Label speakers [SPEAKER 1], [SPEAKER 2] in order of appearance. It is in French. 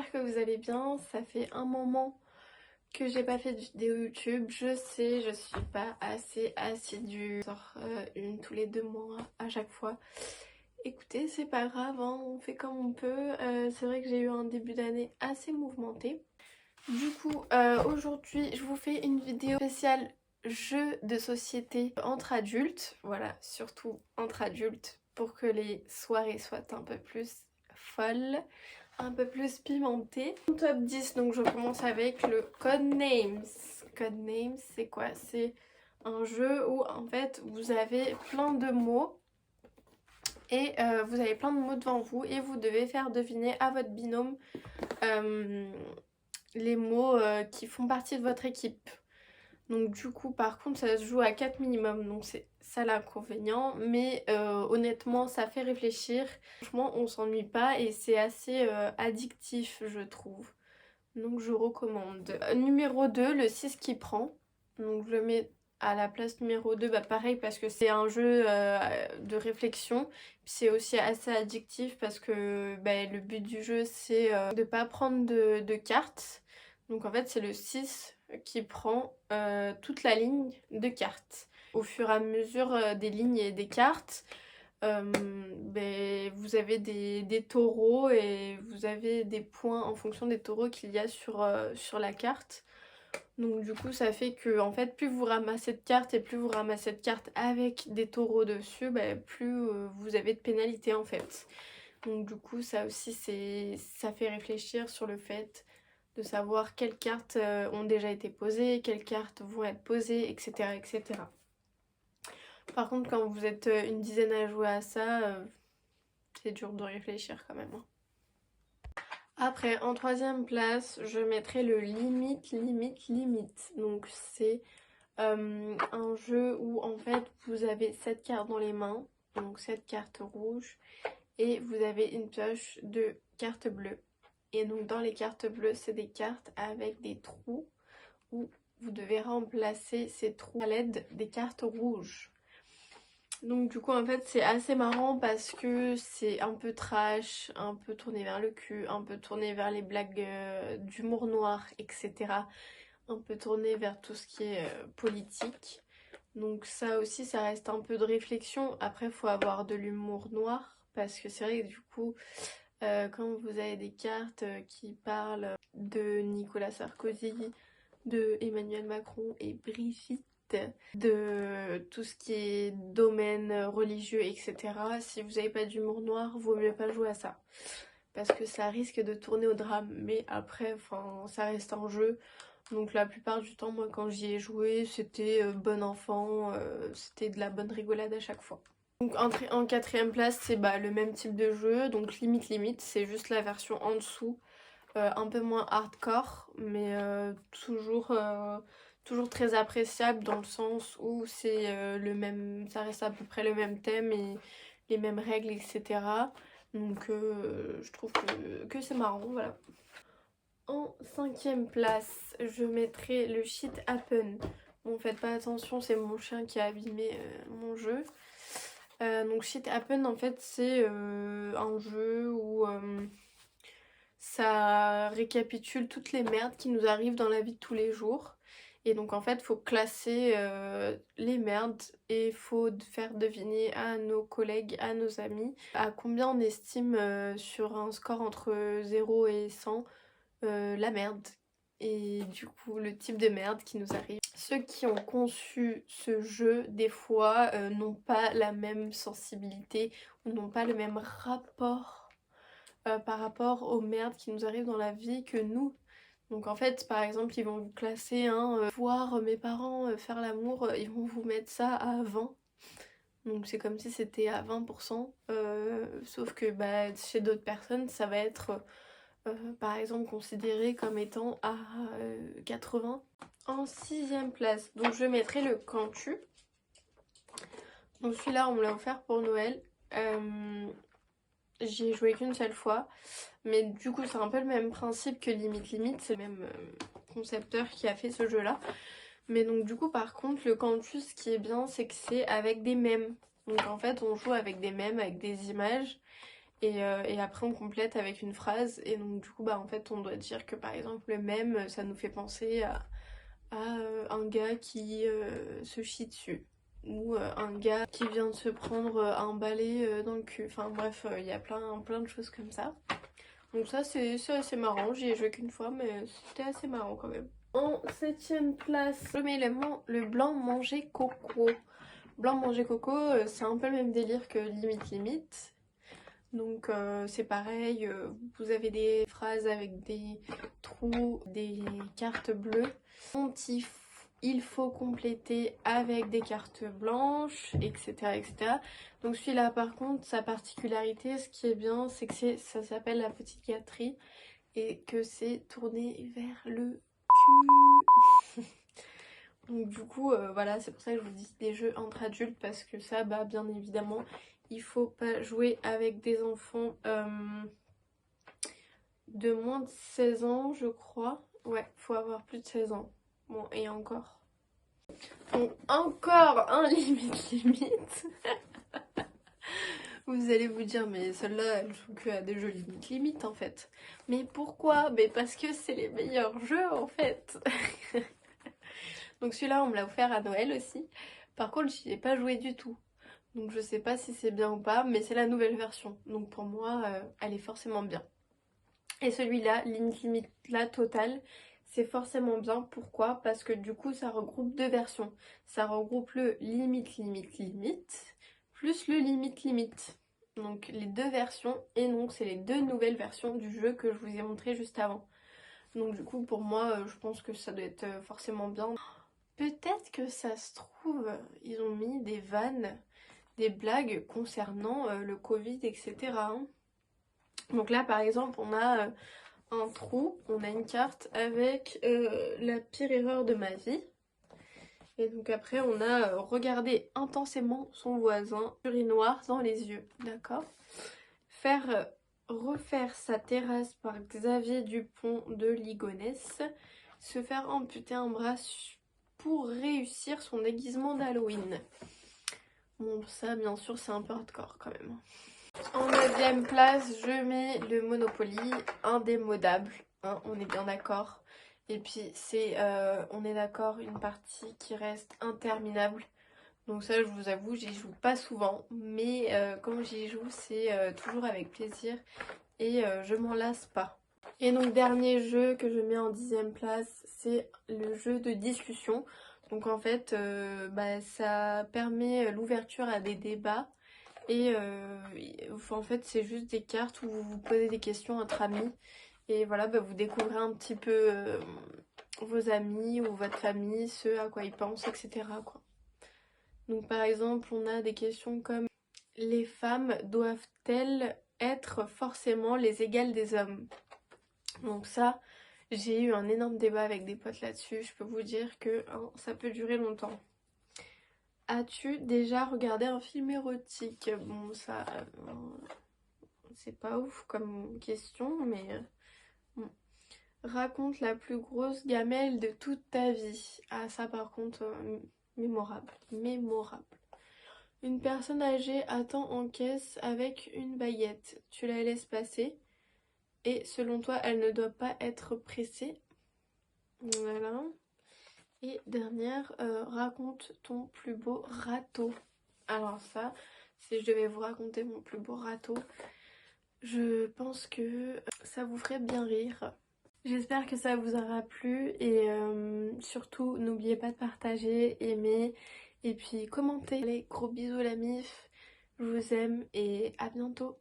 [SPEAKER 1] j'espère que vous allez bien. Ça fait un moment que j'ai pas fait de vidéo YouTube. Je sais, je suis pas assez assidue. Je sors une tous les 2 mois à chaque fois. Écoutez, c'est pas grave, hein, on fait comme on peut. C'est vrai que j'ai eu un début d'année assez mouvementé. Du coup, aujourd'hui, je vous fais une vidéo spéciale jeux de société entre adultes. Voilà, surtout entre adultes pour que les soirées soient un peu plus folles, un peu plus pimentées. Top 10, donc je commence avec le Codenames. Codenames, c'est quoi? C'est un jeu où en fait vous avez plein de mots et vous avez plein de mots devant vous et vous devez faire deviner à votre binôme les mots qui font partie de votre équipe. Donc du coup par contre ça se joue à 4 minimum, donc c'est ça l'inconvénient, mais honnêtement ça fait réfléchir. Franchement on s'ennuie pas et c'est assez addictif je trouve. Donc je recommande. Numéro 2, le 6 qui prend. Donc je le mets à la place numéro 2, bah pareil parce que c'est un jeu de réflexion. C'est aussi assez addictif parce que bah, le but du jeu c'est de pas prendre de cartes. Donc en fait c'est le 6 qui prend toute la ligne de cartes. Au fur et à mesure des lignes et des cartes, vous avez des taureaux et vous avez des points en fonction des taureaux qu'il y a sur la carte. Donc du coup ça fait que en fait plus vous ramassez de cartes et plus vous ramassez de cartes avec des taureaux dessus, plus vous avez de pénalités en fait. Donc du coup ça aussi ça fait réfléchir sur le fait de savoir quelles cartes ont déjà été posées, quelles cartes vont être posées, etc. etc. Par contre quand vous êtes une dizaine à jouer à ça, c'est dur de réfléchir quand même. Après, en troisième place, je mettrai le limite. Donc c'est un jeu où en fait vous avez 7 cartes dans les mains, donc 7 cartes rouges, et vous avez une pioche de cartes bleues. Et donc dans les cartes bleues, c'est des cartes avec des trous où vous devez remplacer ces trous à l'aide des cartes rouges. Donc du coup en fait c'est assez marrant parce que c'est un peu trash, un peu tourné vers le cul, un peu tourné vers les blagues d'humour noir, etc. Un peu tourné vers tout ce qui est politique. Donc ça aussi ça reste un peu de réflexion. Après il faut avoir de l'humour noir parce que c'est vrai que du coup quand vous avez des cartes qui parlent de Nicolas Sarkozy, de Emmanuel Macron et Brigitte, de tout ce qui est domaine religieux, etc. Si vous n'avez pas d'humour noir, vaut mieux pas jouer à ça. Parce que ça risque de tourner au drame. Mais après, ça reste un jeu. Donc la plupart du temps, moi quand j'y ai joué, c'était bon enfant, c'était de la bonne rigolade à chaque fois. Donc en quatrième place, c'est le même type de jeu, donc limite, c'est juste la version en dessous, un peu moins hardcore, mais toujours très appréciable dans le sens où c'est le même, ça reste à peu près le même thème et les mêmes règles, etc. Donc je trouve que c'est marrant, voilà. En cinquième place, je mettrai le Shit Happen. Bon, faites pas attention, c'est mon chien qui a abîmé mon jeu. Donc Shit Happen, en fait, c'est un jeu où ça récapitule toutes les merdes qui nous arrivent dans la vie de tous les jours. Et donc en fait, faut classer les merdes et faut faire deviner à nos collègues, à nos amis, à combien on estime sur un score entre 0 et 100 la merde. Et du coup, le type de merde qui nous arrive. Ceux qui ont conçu ce jeu, des fois, n'ont pas la même sensibilité ou n'ont pas le même rapport par rapport aux merdes qui nous arrivent dans la vie que nous. Donc en fait, par exemple, ils vont vous classer voir mes parents faire l'amour, ils vont vous mettre ça à 20. Donc c'est comme si c'était à 20%, sauf que chez d'autres personnes, ça va être par exemple considéré comme étant à 80. En sixième place, donc je mettrai le Cantu. Donc celui-là, on me l'a offert pour Noël. J'y ai joué qu'une seule fois. Mais du coup, c'est un peu le même principe que Limite. C'est le même concepteur qui a fait ce jeu-là. Mais donc du coup, par contre, le Cantu, ce qui est bien, c'est que c'est avec des mèmes. Donc en fait, on joue avec des mèmes, avec des images. Et après on complète avec une phrase et donc du coup bah en fait on doit dire que par exemple le mème ça nous fait penser à un gars qui se chie dessus ou un gars qui vient de se prendre un balai dans le cul. Enfin bref, il y a plein de choses comme ça. Donc ça c'est assez marrant, j'y ai joué qu'une fois mais c'était assez marrant quand même. En 7ème place, je mets le blanc manger coco. Blanc manger coco, c'est un peu le même délire que limite limite. Donc c'est pareil, vous avez des phrases avec des trous, des cartes bleues. Il faut compléter avec des cartes blanches, etc. etc. Donc celui-là par contre, sa particularité, ce qui est bien, c'est que ça s'appelle la petite gâterie et que c'est tourné vers le cul. Donc du coup, voilà, c'est pour ça que je vous dis des jeux entre adultes parce que ça, bah bien évidemment, il faut pas jouer avec des enfants de moins de 16 ans, je crois. Ouais, faut avoir plus de 16 ans. Bon, et encore. Donc, encore un limite. Vous allez vous dire, mais celle-là, elle joue que à des jeux limite en fait. Mais pourquoi? Mais parce que c'est les meilleurs jeux en fait. Donc celui-là, on me l'a offert à Noël aussi. Par contre, j'y ai pas joué du tout. Donc je sais pas si c'est bien ou pas, mais c'est la nouvelle version. Donc pour moi, elle est forcément bien. Et celui-là, limite la totale, c'est forcément bien. Pourquoi? Parce que du coup, ça regroupe deux versions. Ça regroupe le limite plus le limite. Donc les deux versions, et donc c'est les deux nouvelles versions du jeu que je vous ai montré juste avant. Donc du coup, pour moi, je pense que ça doit être forcément bien. Peut-être que ça se trouve, ils ont mis des vannes, des blagues concernant le Covid, etc. Donc là, par exemple, on a un trou, on a une carte avec la pire erreur de ma vie. Et donc après, on a regardé intensément son voisin, urinoir dans les yeux, d'accord? Refaire sa terrasse par Xavier Dupont de Ligonnès, se faire amputer un bras pour réussir son déguisement d'Halloween. Bon, ça, bien sûr, c'est un peu hardcore quand même. En 9ème place, je mets le Monopoly, indémodable, hein, on est bien d'accord. Et puis, on est d'accord, une partie qui reste interminable. Donc ça, je vous avoue, j'y joue pas souvent, mais quand j'y joue, c'est toujours avec plaisir et je m'en lasse pas. Et donc, dernier jeu que je mets en 10ème place, c'est le jeu de discussion. Donc en fait, bah, ça permet l'ouverture à des débats. Et en fait, c'est juste des cartes où vous vous posez des questions entre amis. Et voilà, bah, vous découvrez un petit peu vos amis ou votre famille, ce à quoi ils pensent, etc. quoi. Donc par exemple, on a des questions comme: les femmes doivent-elles être forcément les égales des hommes? Donc ça, j'ai eu un énorme débat avec des potes là-dessus. Je peux vous dire que hein, ça peut durer longtemps. As-tu déjà regardé un film érotique? Bon, ça, c'est pas ouf comme question, mais bon. Raconte la plus grosse gamelle de toute ta vie. Ah, ça par contre, mémorable. Mémorable. Une personne âgée attend en caisse avec une baguette. Tu la laisses passer et selon toi, elle ne doit pas être pressée. Voilà. Et dernière, raconte ton plus beau râteau. Alors ça, si je devais vous raconter mon plus beau râteau, je pense que ça vous ferait bien rire. J'espère que ça vous aura plu et surtout n'oubliez pas de partager, aimer et puis commenter. Allez, gros bisous la mif, je vous aime et à bientôt.